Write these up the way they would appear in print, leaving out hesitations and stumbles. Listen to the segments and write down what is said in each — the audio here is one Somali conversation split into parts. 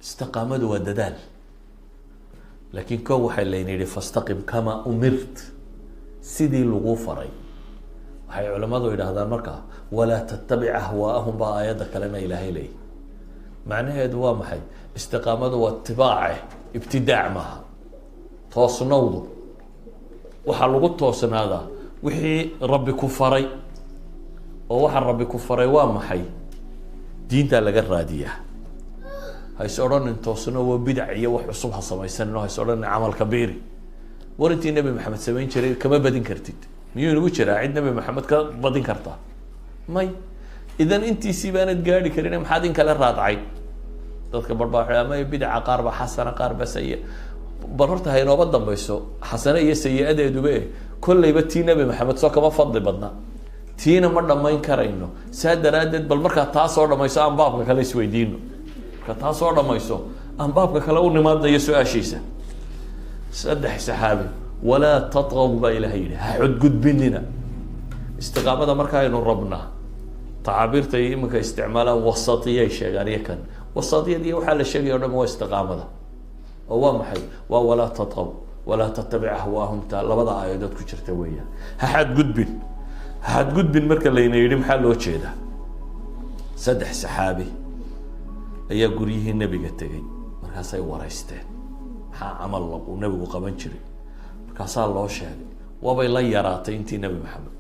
استقامته والددال لكن كو waxay leeyahay fastaqim kama umirt sidii lagu faray waxay culimadu yiraahdaan marka wala tattabi' ahwaahum ba ayada kalena ilaahay leey macnaheedu waa maxay istiqaamadu waa tibaac ibtidaa' maaha toosnowdu waxa lagu toosnaada wixii rabbi ku faray oo waxa rabbi ku faray waa maxay diinta laga raadiyaa هايس أوران توصلنا وبدع يوح الصبح صميسنا هايس أوران عمل كبير ورنتي النبي محمد سمين شري كما بدين كرتيد ميون وشرا عند النبي محمد بدين كرتا ماي إذا أنت سيبانة جاري كرينا محادين كلا راضعين تذكر بربع ما بدع قاربة حسنة قاربة سيئة بررت هاي نوبة ضميسو حسنة هي سيئة ده دبي كل يبتي النبي محمد سوى كما فضل بدنا تينا مرة ما ينكرينه ساد رادد بالمركة تاسور لما يسام بابك كلا يسوي دينه كتاسو دميسو ان بابك كلا و نماده يسوع شيسه صدح سحابي ولا تطغوا بالهيل حد قد بيننا استقامه marka aynu rabna taabirta imika isticmaala wasatiyay sheeganaya kan wasatiyadii waxa la sheegayo dhan waa istiqaamada oo waa maxay waa wala tatqaw wala tattabi' ahwaahum ta labada aayadood ku jirta weeyaan had gudbin marka la yiri maxaa loo jeedaa saddex saxaabi ayaa guriyihii nabiga tagay markaasay wareysteen maxaa camal uu nabigu qaban jiray markaasaa loo sheegay waabay la yaraatay intii nabi maxamed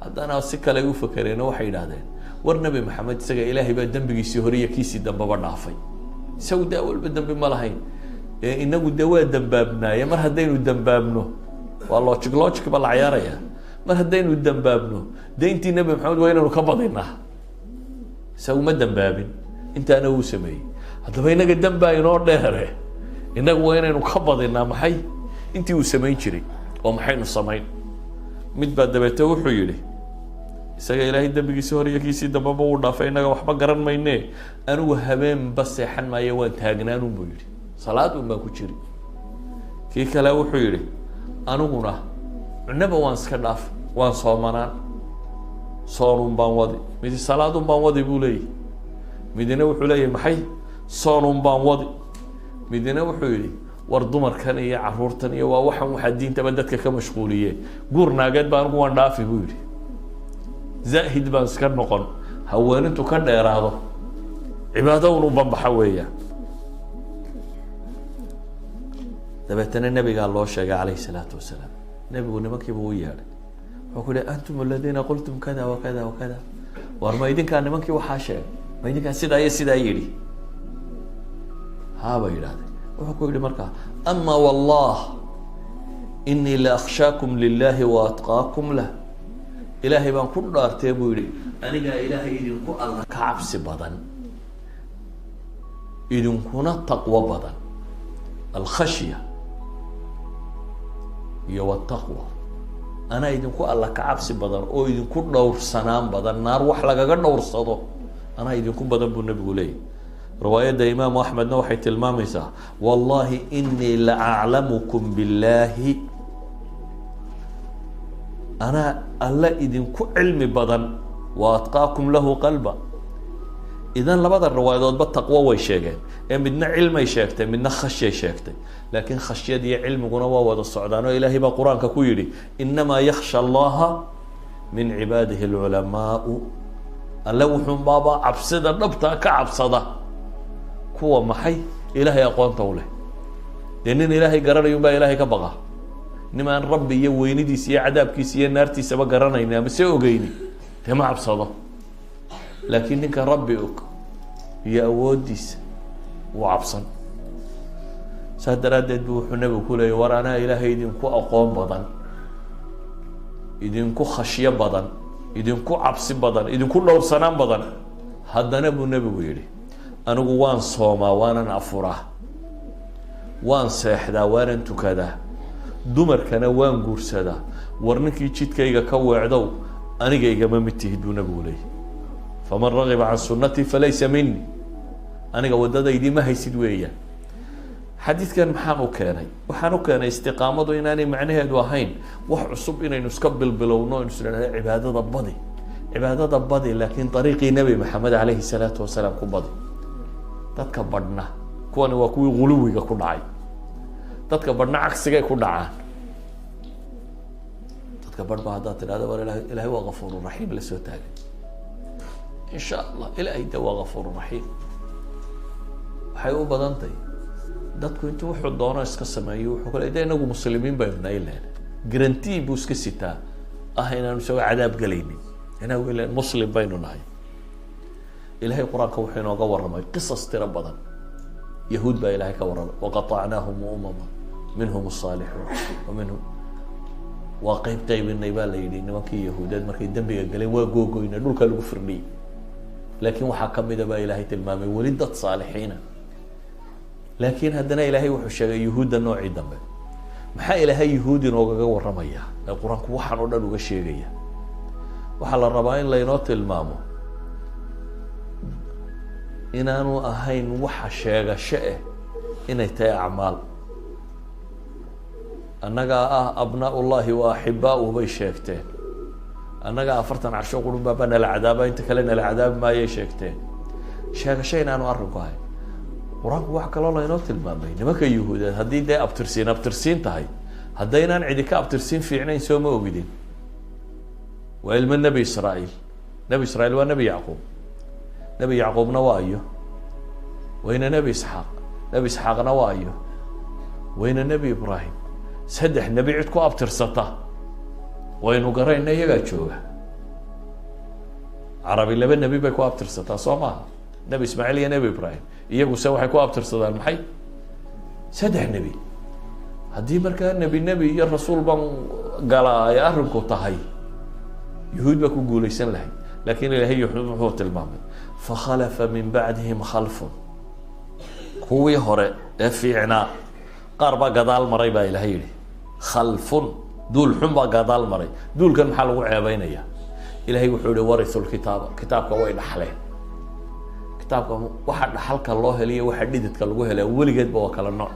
haddana si kale u fakareen waxay yidhaahdeen war nabi maxamed isaga ilaahay baa dambigiisii hore iyo kiisii dambaba dhaafay isagu daa walba dambi ma lahayn inagu dee waa dambaabnaaye mar haddaynu dambaabno waa logic ba la ciyaaraya mar haddaynu dambaabno dee intii nabi maxamed waa inaynu ka badinaa isagu ma dambaabin intaana uu sameeyay haddaba inaga damba inoo dheere inagu waa inaynu ka badinaa maxay intii uu sameyn jiray oo maxaynu sameyn mid baa dabeete wuxuu yidhi isaga ilaahay dambigiisii hore iyo kiisii dambaba uu dhaafay inaga waxba garan mayne anigu habeenba seexan maayo waan taagnaan buu yidhi salaad baan ku jiri kii kale wuxuu yidhi aniguna cunaba waan iska dhaaf waan soomanaan soonun baan wadi mid salaadun baan wadi buu leeyahay midina wuxuu leeyahay maxay soonun baan wadi midina wuxuu yidhi war dumarkan iyo caruurtan iyo waa waxan waxa diintaba dadka ka mashquuliyeen guur naageed baan ugu waan dhaafi buu yidhi zaahid baan iska noqon haweenintu ka dheeraado cibaado unu banbaxa weeyaan dabeetana nabigaa loo sheegay calayhi salaatu wasalaam nabigu nimankiiba u yeedhay wuxuu ku yihi antum aladiina qultum kada wa kada wa kada war ma idinkaa nimankii waxaa sheegay ma idinkaa sidaa iyo sidaa yidhi haaba yidhahdeen wuxuu ku yidhi markaa ama wallah inii la akhshaakum lillahi wa atqaakum lah ilaahay baan ku dhaartee buu yidhi anigaa ilaahay idinku alla ka cabsi badan idinkuna taqwo badan alkhashya iyo wataqwa anaa idinku alla ka cabsi badan oo idinku dhowrsanaan badan naar wax lagaga dhowrsado anaa idinku badan buu nabigu leeyahy رواية إمام أحمد نوحي تلماميسا والله إني لأعلمكم بالله أنا ألا إذن كو علمي بدن وأتقاكم له قلبا إذن لبدا الرواية بالتقوى ويشيكين يعني بدنا علم يشيكتين بدنا خشية يشيكتين لكن خشية دي علم قنوة وذا الصعدان وإلهي بقرآن ككويري إنما يخشى الله من عباده العلماء اللوحن بابا عبسدا نبتا كعبسدا هو محي إلهي أقوان طوله لأننا إلهي قرر يبقى إلهي كبغى إنما أن ربي يويني دي سي عذاب كي سي نارتي سبا قررنا إنما سيئو قيني تما عبصده لكنك ربي أك يا أوديس وعبصا سادرات دوح النبي كله ورانا إلهي إذنكو أقوان بدن إذنكو خشية بدن إذنكو عبس بدن إذنكو لور سنان بدن هذا نبو النبي ويلي anigu waan soomaa waanan afuraa waan seexdaa waanan tukadaa dumarkana waan guursadaa war ninkii jidkayga ka weecdow aniga igama mid tihid buu nabigu leeyahay faman ragiba can sunnatii falaysa minni aniga wadadaydii ma haysid weeyaan xadiidkan maxaan u keenay waxaan u keenay istiqaamadu inaanay macnaheedu ahayn wax cusub inaynu iska bilbilowno aynu isleedahay cibaadada badi laakiin dariiqii nabi maxamed calayhi salaatu wasalaam ku badi dadka badhna kuwani waa kuwii guluwiga ku dhacay. dadka badhna cagsigay ku dhacaan. dadka badh baa haddaad tidhahda war ilaahay waa gafuuru raxiim la soo taagay. in sha allah ilaahay de waa gafuuru raxiim. waxay u badan tahay dadku intuu wuxuu doono iska sameeyo wuxuu kale de inagu muslimiin baynu nahay leen garantii buu iska sitaa inaanu isagoo cadaab galaynin inagu ilaan muslim baynu nahay. ilaahay qur-aanka wuxuu inooga warramay qisas tiro badan. yahuud baa ilaahay ka warramay waqatacnaahum umama minhum asaalixuun wa minhum waa qaybinay baa la yidhi nimankii yahuudeed markay dembiga galeen waa googoyna dhulka lagu firdhiyey. laakiin waxaa kamida baa ilaahay tilmaamay weli dad saalixiina. laakiin haddana ilaahay wuxuu sheegay yuhuudda noocii dambe. maxaa ilaahay yuhuud inoogaga warramaya ee qur-aanku waxaan oo dhan uga sheegaya? waxaa la rabaa in laynoo tilmaamo inaanu ahayn waxa sheegasho inay tahay acmaal. annagaa abnaa ullahi wa axibbaa'uhu bay sheegteen. annagaa 40 carsho qurun baaba nala cadaaba inta kale nala cadaabi maayay sheegteen. sheegasho inaanu arrinku ahayn. qur-aanku wax kaloo laynoo tilmaamay nimanka yuhuudeed haddii dee abtirsiin tahay haddaynaan cidi ka abtirsiin fiicnayn soo ma ogidin. waa ilmo nebi israa'iil. nebi israa'iil waa nebi yacquub. nebi yacquubna waa ayo wayna nebi isxaaq. nebi isxaaqna waa ayo wayna nebi ibraahim. 3 nebi cid ku abtirsata waynu garayna iyagaa jooga. carabi 2 nebi bay ku abtirsataa soo maaha, nebi ismaaciil iyo nebi ibraahim. iyaguse waxay ku abtirsadaan maxay? 3 nebi. haddii markaa nebi iyo rasuul baan galaa ay arrinku tahay yuhuud baa ku guulaysan lahayd. laakiin ilaahay wuxuu tilmaamay fakhalafa min bacdihim khalfun. kuwii hore ee fiicnaa qaar baa gadaal maray baa ilaahay yidhi. khalfun duul xun baa gadaal maray. duulkan maxaa lagu ceebeynaya? ilaahay wuxuu yihi warisu lkitaaba. kitaabka way dhaxleen. kitaabka waxa dhaxalka loo heliyo waxa dhididka lagu helay weligeedba waa kala nooc.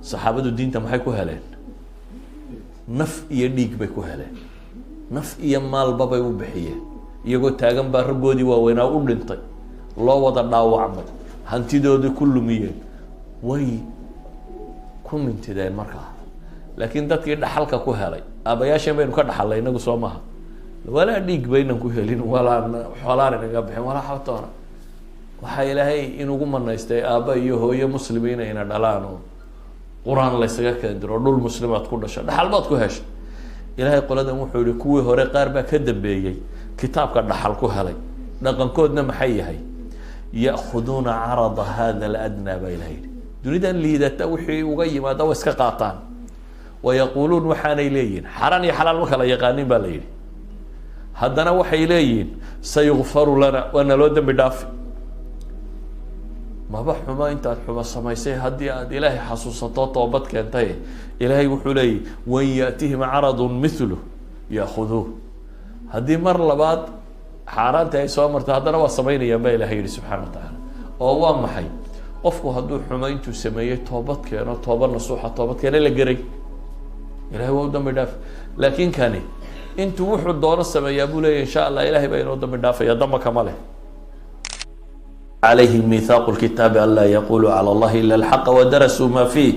saxaabadu diinta maxay ku heleen? naf iyo dhiig bay ku heleen. naf iyo maalba bay u bixiyeen. iyagoo taagan baa raggoodii waaweynaa u dhintay, loo wada dhaawacmay, hantidoodii ku lumiyeen, way ku mintideen markaa. laakiin dadkii dhaxalka ku helay aabayaasheen baynu ka dhaxalay inagu soo maha. walaa dhiig baynan ku helin, walaa xoolaan inaga bixin, walaa xabtoona. waxaa ilaahay inugu manaystay aabba iyo hooyo muslimiin ayna dhalaan oo qur-aan laysaga keendiro dhul muslimaad ku dhasho dhaxal baad ku heshay. ilaahay qoladan wuxuu yihi kuwii hore qaar baa ka dambeeyey kitaabka dhaxal ku helay. dhaqankoodna maxay yahay? ya'khuduuna carada hada aladnaa baa ilahay yihi. dunidan liidata wixii uga yimaada way iska qaataan. wayaquuluun waxaanay leeyihin xaraan iyo xalaal ma kala yaqaanin baa la yidhi. haddana waxay leeyihiin sayukfaru lana waa naloo dembi dhaafi. maba xumo intaad xumo samaysay haddii aad ilaahay xasuusato toobad keentay ilaahay wuxuu leeyahy wan yaatihim caradun mithlu yaakuduuh. haddii mar labaad xaaraanta ay soo marta haddana waa samaynayaan baa ilahay yihi subxana wa tacaala. oo waa maxay? qofku hadduu xumo intuu sameeyey toobad keeno, tooba nasuuxa toobad keena la geray ilahay waa u dambi dhaafi. laakiin kani intuu wuxuu doono sameeyaa buu leeyahy insha allah ilahay baa inoo dambi dhaafaya, damba kama leh. عليهم ميثاق الكتاب ألا يقولوا على الله إلا الحق ودرسوا ما فيه.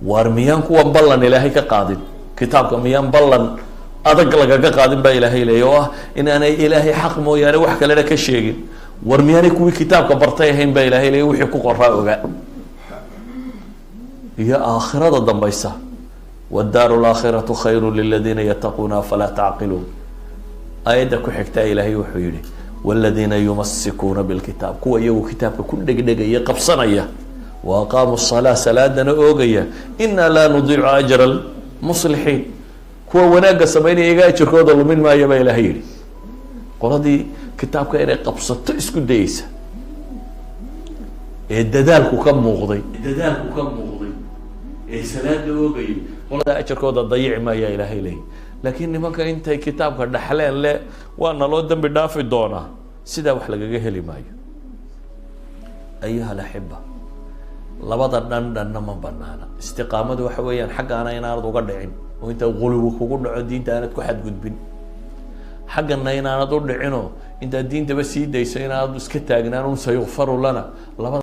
وارميان كوا بلن إلهي كقادم كتابك ميان بلن أدق لك كقادم با إلهي ليوه إن أنا إلهي حق مو يعني وحكى لنا كشيء. وارميان كوي كتابك برتيهين با إلهي ليوه وحكوا قراء هي آخرة ضم بيسا والدار الآخرة خير للذين يتقون فلا تعقلون. آيدك حكتا إلهي وحيولي والذين يمسكون بالكتاب كوا يو كتابك كل دقيقة قبصنية وأقاموا الصلاة سلادنا أوجية إنا لا نضيع أجر المصلحين كوا وناقص بين إيجاي تركوض من ما يبي لهيري قرادي كتابك إني قبصت اسكت ديس الددالك كم مغضي سلاد أوجية قرادي أتركوض الضيع ما يا إلهي لي لكن nimanka intay kitaabka dhaxleen le waana loo dambi dhaafi doonaa sida wax lagaga heli maayo. ayuha laxiba labada dhanna ma banaana. istiqaamadu waxa weeyaan xaggaana inaanad uga dhicin oo inta qulubi kugu dhaco diinta aanad ku xadgudbin, xaggana inaanad u dhicinoo inta diintaba sii dayso inaanad iska taagnaan sayukfaru lana labada